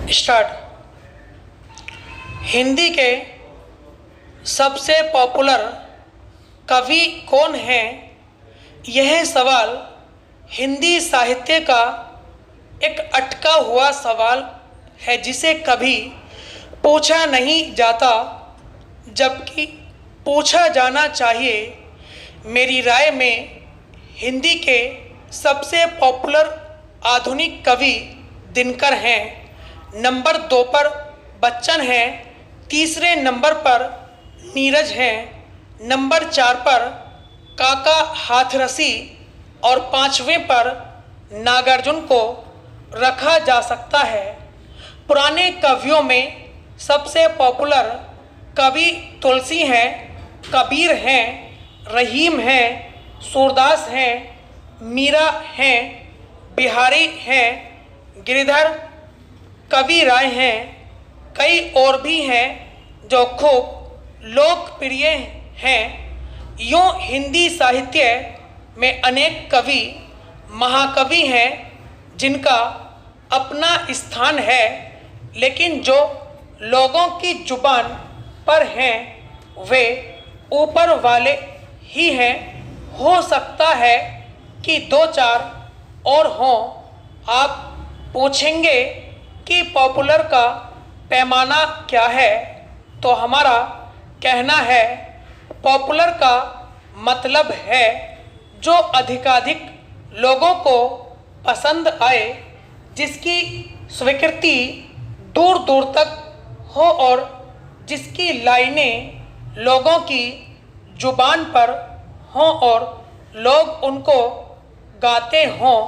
Start. Hindi के सबसे popular कवि कौन हैं? यह सवाल हिंदी साहित्य का एक अटका हुआ सवाल है जिसे कभी पूछा नहीं जाता, जबकि पूछा जाना चाहिए। मेरी राय में हिंदी के सबसे पॉपुलर आधुनिक कवि दिनकर हैं, नंबर 2 पर बच्चन हैं, तीसरे नंबर पर नीरज हैं, नंबर 4 पर काका हाथरसी और 5वें पर नागार्जुन को रखा जा सकता है। पुराने कवियों में सबसे पॉपुलर कवि तुलसी हैं, कबीर हैं, रहीम हैं, सूरदास हैं, मीरा हैं, बिहारी हैं, गिरिधर कवि राय हैं। कई और भी हैं जो खूब लोकप्रिय हैं। यूँ हिंदी साहित्य में अनेक कवि महाकवि हैं जिनका अपना स्थान है, लेकिन जो लोगों की जुबान पर हैं वे ऊपर वाले ही हैं। हो सकता है कि 2-4 और हों। आप पूछेंगे कि पॉपुलर का पैमाना क्या है, तो हमारा कहना है पॉपुलर का मतलब है जो अधिकाधिक लोगों को पसंद आए, जिसकी स्वीकृति दूर दूर तक हो और जिसकी लाइनें लोगों की जुबान पर हों और लोग उनको गाते हों।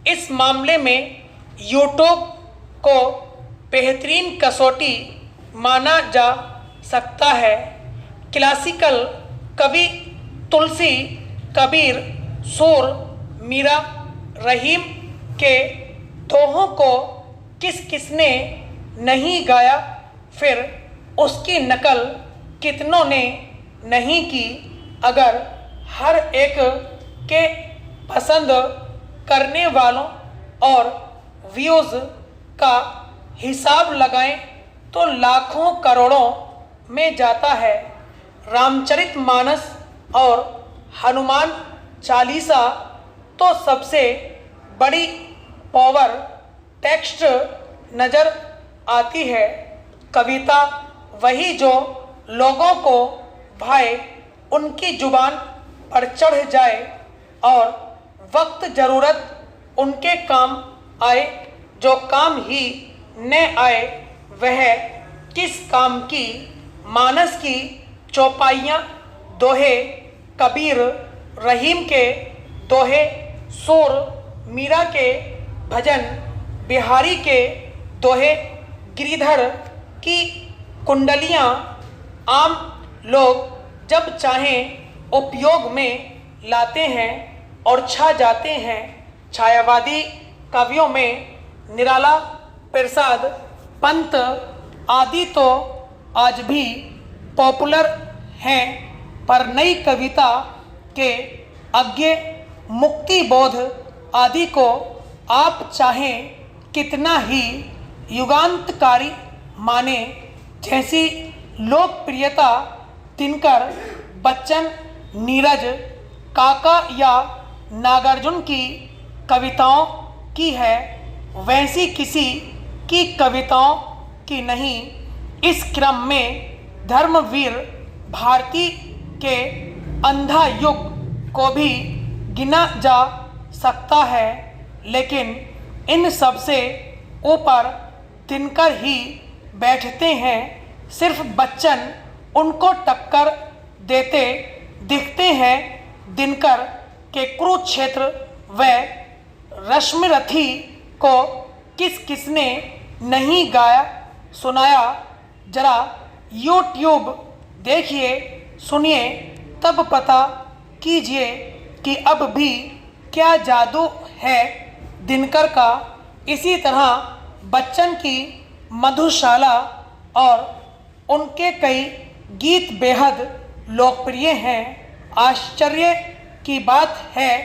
इस मामले में यूट्यूब को बेहतरीन कसौटी माना जा सकता है। क्लासिकल कवि तुलसी, कबीर, सूर, मीरा, रहीम के दोहों को किसने नहीं गाया, फिर उसकी नकल कितनों ने नहीं की। अगर हर एक के पसंद करने वालों और व्यूज़ का हिसाब लगाएं तो लाखों करोड़ों में जाता है। रामचरितमानस और हनुमान चालीसा तो सबसे बड़ी पावर टेक्स्ट नज़र आती है। कविता वही जो लोगों को भाए, उनकी जुबान पर चढ़ जाए और वक्त ज़रूरत उनके काम आए। जो काम ही न आए वह किस काम की। मानस की चौपाइयाँ दोहे, कबीर रहीम के दोहे, सूर मीरा के भजन, बिहारी के दोहे, गिरिधर की कुंडलियाँ आम लोग जब चाहें उपयोग में लाते हैं और छा जाते हैं। छायावादी कवियों में निराला, प्रसाद, पंत आदि तो आज भी पॉपुलर हैं, पर नई कविता के अज्ञे मुक्ति बोध आदि को आप चाहें कितना ही युगांतकारी माने, जैसी लोकप्रियता दिनकर, बच्चन, नीरज, काका या नागार्जुन की कविताओं की है, वैसी किसी की कविताओं की नहीं। इस क्रम में धर्मवीर भारती के अंधा युग को भी गिना जा सकता है, लेकिन इन सबसे ऊपर दिनकर ही बैठते हैं। सिर्फ बच्चन उनको टक्कर देते दिखते हैं। दिनकर के कुरुक्षेत्र व रश्मिरथी को किसने नहीं गाया सुनाया? जरा यूट्यूब देखिए, सुनिए, तब पता कीजिए कि अब भी क्या जादू है दिनकर का। इसी तरह बच्चन की मधुशाला और उनके कई गीत बेहद लोकप्रिय हैं। आश्चर्य की बात है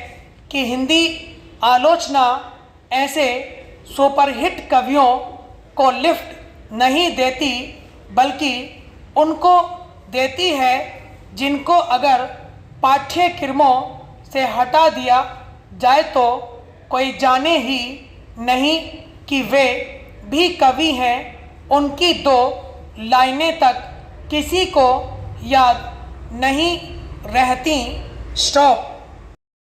कि हिंदी आलोचना ऐसे सुपरहिट कवियों को लिफ्ट नहीं देती, बल्कि उनको देती है जिनको अगर पाठ्यक्रमों से हटा दिया जाए तो कोई जाने ही नहीं कि वे भी कवि हैं। उनकी 2 लाइनें तक किसी को याद नहीं रहती। स्टॉप।